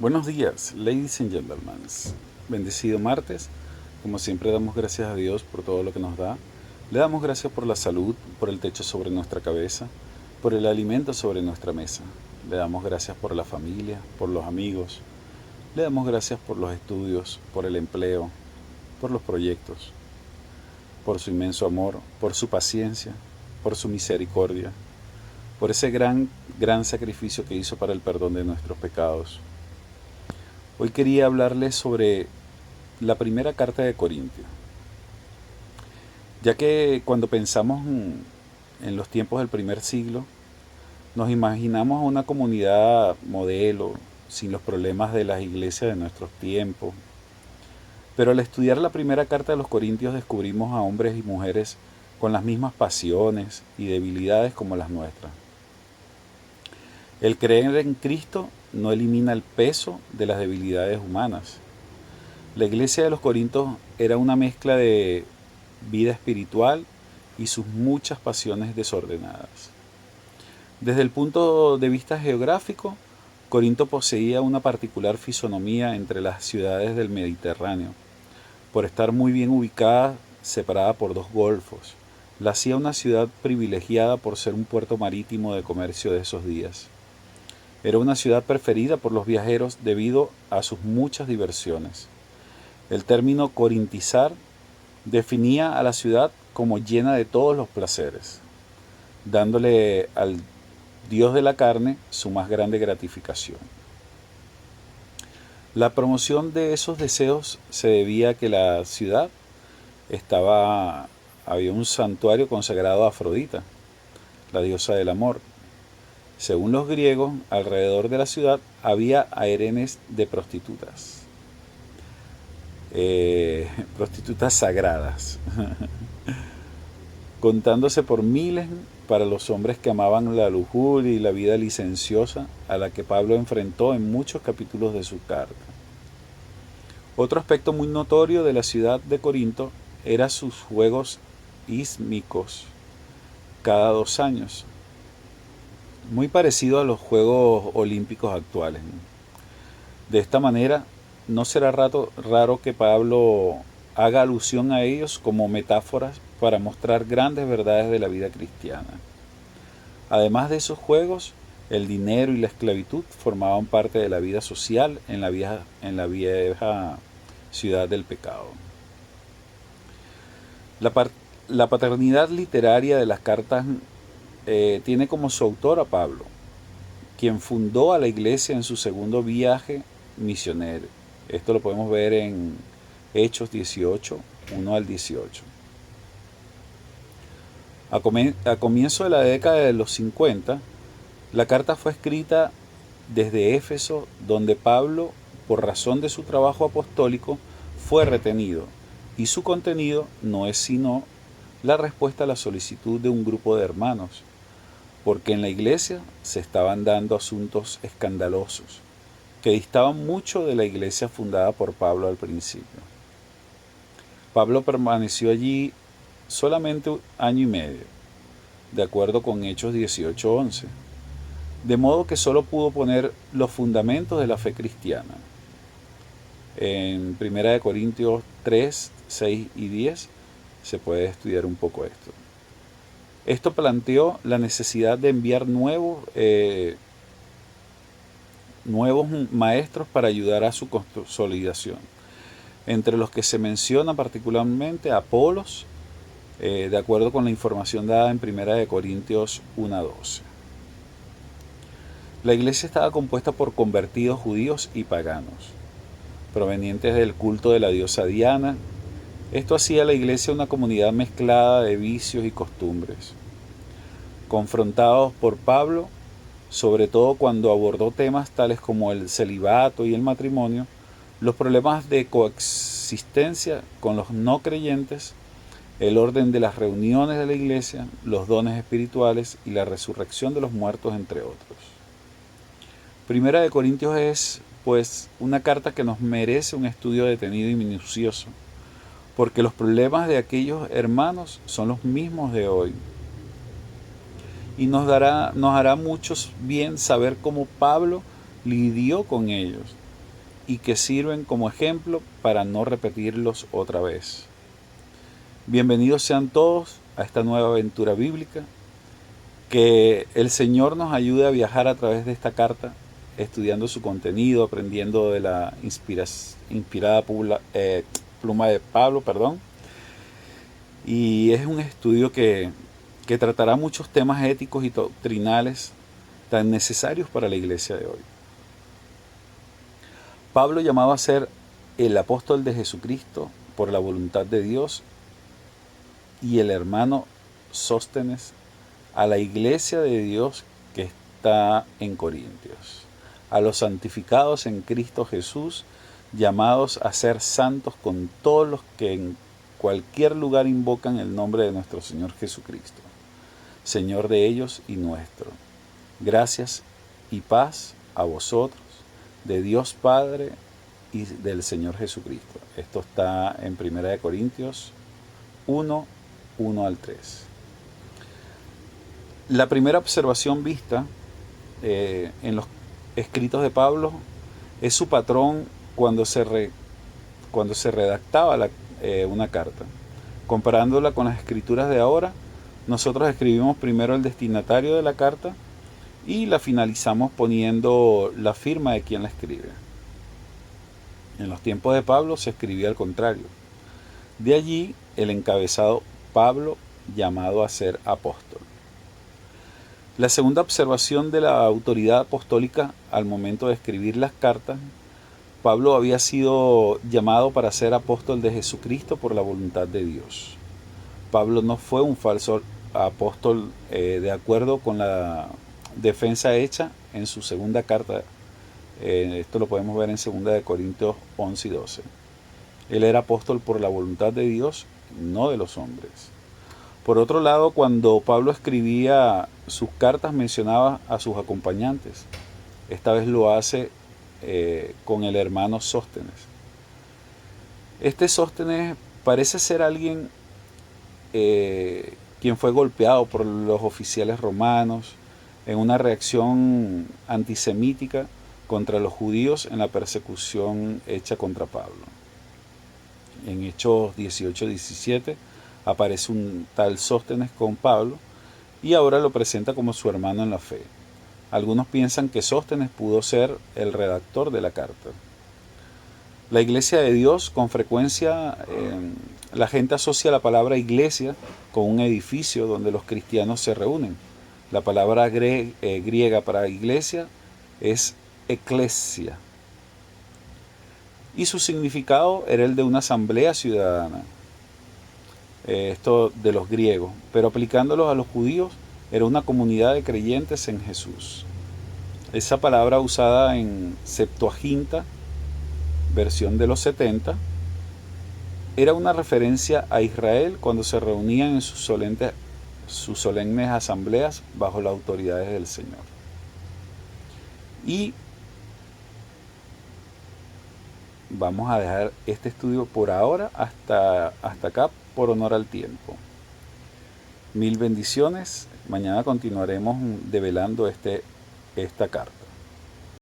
Buenos días, ladies and gentlemen. Bendecido martes. Como siempre damos gracias a Dios por todo lo que nos da. Le damos gracias por la salud, por el techo sobre nuestra cabeza, por el alimento sobre nuestra mesa. Le damos gracias por la familia, por los amigos. Le damos gracias por los estudios, por el empleo, por los proyectos, por su inmenso amor, por su paciencia, por su misericordia, por ese gran sacrificio que hizo para el perdón de nuestros pecados. Hoy quería hablarles sobre la primera carta de Corintios, ya que cuando pensamos en los tiempos del primer siglo, nos imaginamos una comunidad modelo, sin los problemas de las iglesias de nuestros tiempos. Pero al estudiar la primera carta de los Corintios descubrimos a hombres y mujeres con las mismas pasiones y debilidades como las nuestras. El creer en Cristo no elimina el peso de las debilidades humanas. La iglesia de los Corintios era una mezcla de vida espiritual y sus muchas pasiones desordenadas. Desde el punto de vista geográfico, Corinto poseía una particular fisonomía entre las ciudades del Mediterráneo, por estar muy bien ubicada, separada por dos golfos. La hacía una ciudad privilegiada por ser un puerto marítimo de comercio de esos días. Era una ciudad preferida por los viajeros debido a sus muchas diversiones. El término corintizar definía a la ciudad como llena de todos los placeres, dándole al Dios de la carne su más grande gratificación. La promoción de esos deseos se debía a que la ciudad había un santuario consagrado a Afrodita, la diosa del amor. Según los griegos, alrededor de la ciudad había harenes de prostitutas, prostitutas sagradas, contándose por miles para los hombres que amaban la lujuria y la vida licenciosa a la que Pablo enfrentó en muchos capítulos de su carta. Otro aspecto muy notorio de la ciudad de Corinto era sus juegos ísmicos cada 2 años, muy parecido a los Juegos Olímpicos actuales. De esta manera, no será raro que Pablo haga alusión a ellos como metáforas para mostrar grandes verdades de la vida cristiana. Además de esos juegos, el dinero y la esclavitud formaban parte de la vida social en la vieja ciudad del pecado. La paternidad literaria de las cartas tiene como su autor a Pablo, quien fundó a la iglesia en su segundo viaje misionero. Esto lo podemos ver en Hechos 18, 1 al 18. A comienzo de la década de los 50, la carta fue escrita desde Éfeso, donde Pablo, por razón de su trabajo apostólico, fue retenido, y su contenido no es sino la respuesta a la solicitud de un grupo de hermanos, porque en la iglesia se estaban dando asuntos escandalosos, que distaban mucho de la iglesia fundada por Pablo al principio. Pablo permaneció allí solamente 1 año y medio, de acuerdo con Hechos 18:11, de modo que solo pudo poner los fundamentos de la fe cristiana. En 1 Corintios 3, 6 y 10 se puede estudiar un poco esto. Esto planteó la necesidad de enviar nuevos maestros para ayudar a su consolidación, entre los que se menciona particularmente a Apolos, de acuerdo con la información dada en 1 Corintios 1:12. La iglesia estaba compuesta por convertidos judíos y paganos, provenientes del culto de la diosa Diana. Esto hacía a la iglesia una comunidad mezclada de vicios y costumbres. Confrontados por Pablo, sobre todo cuando abordó temas tales como el celibato y el matrimonio, los problemas de coexistencia con los no creyentes, el orden de las reuniones de la iglesia, los dones espirituales y la resurrección de los muertos, entre otros. Primera de Corintios es, pues, una carta que nos merece un estudio detenido y minucioso, porque los problemas de aquellos hermanos son los mismos de hoy. Y nos hará mucho bien saber cómo Pablo lidió con ellos, y que sirven como ejemplo para no repetirlos otra vez. Bienvenidos sean todos a esta nueva aventura bíblica. Que el Señor nos ayude a viajar a través de esta carta, estudiando su contenido, aprendiendo de la inspirada pluma de Pablo, Y es un estudio que tratará muchos temas éticos y doctrinales tan necesarios para la iglesia de hoy. Pablo, llamado a ser el apóstol de Jesucristo por la voluntad de Dios, y el hermano Sóstenes, a la iglesia de Dios que está en Corintios, a los santificados en Cristo Jesús, llamados a ser santos con todos los que en cualquier lugar invocan el nombre de nuestro Señor Jesucristo, Señor de ellos y nuestro. Gracias y paz a vosotros, de Dios Padre y del Señor Jesucristo. Esto está en 1 Corintios 1, 1 al 3. La primera observación vista en los escritos de Pablo es su patrón cuando se redactaba una carta. Comparándola con las escrituras de ahora, nosotros escribimos primero el destinatario de la carta y la finalizamos poniendo la firma de quien la escribe. En los tiempos de Pablo se escribía al contrario. De allí el encabezado Pablo, llamado a ser apóstol. La segunda observación de la autoridad apostólica al momento de escribir las cartas: Pablo había sido llamado para ser apóstol de Jesucristo por la voluntad de Dios. Pablo no fue un falso apóstol de acuerdo con la defensa hecha en su segunda carta. Esto lo podemos ver en 2 Corintios 11 y 12. Él era apóstol por la voluntad de Dios, no de los hombres. Por otro lado, cuando Pablo escribía sus cartas mencionaba a sus acompañantes. Esta vez lo hace con el hermano Sóstenes. Este Sóstenes parece ser alguien quien fue golpeado por los oficiales romanos en una reacción antisemítica contra los judíos en la persecución hecha contra Pablo. En Hechos 18-17 aparece un tal Sóstenes con Pablo y ahora lo presenta como su hermano en la fe. Algunos piensan que Sóstenes pudo ser el redactor de la carta. La iglesia de Dios, con frecuencia la gente asocia la palabra iglesia con un edificio donde los cristianos se reúnen. La palabra griega para iglesia es eklesia, y su significado era el de una asamblea ciudadana. Esto de los griegos, pero aplicándolos a los judíos era una comunidad de creyentes en Jesús. Esa palabra usada en Septuaginta, versión de los 70, era una referencia a Israel cuando se reunían en sus solemnes asambleas bajo las autoridades del Señor. Y vamos a dejar este estudio por ahora hasta acá, por honor al tiempo. Mil bendiciones. Mañana continuaremos develando esta carta.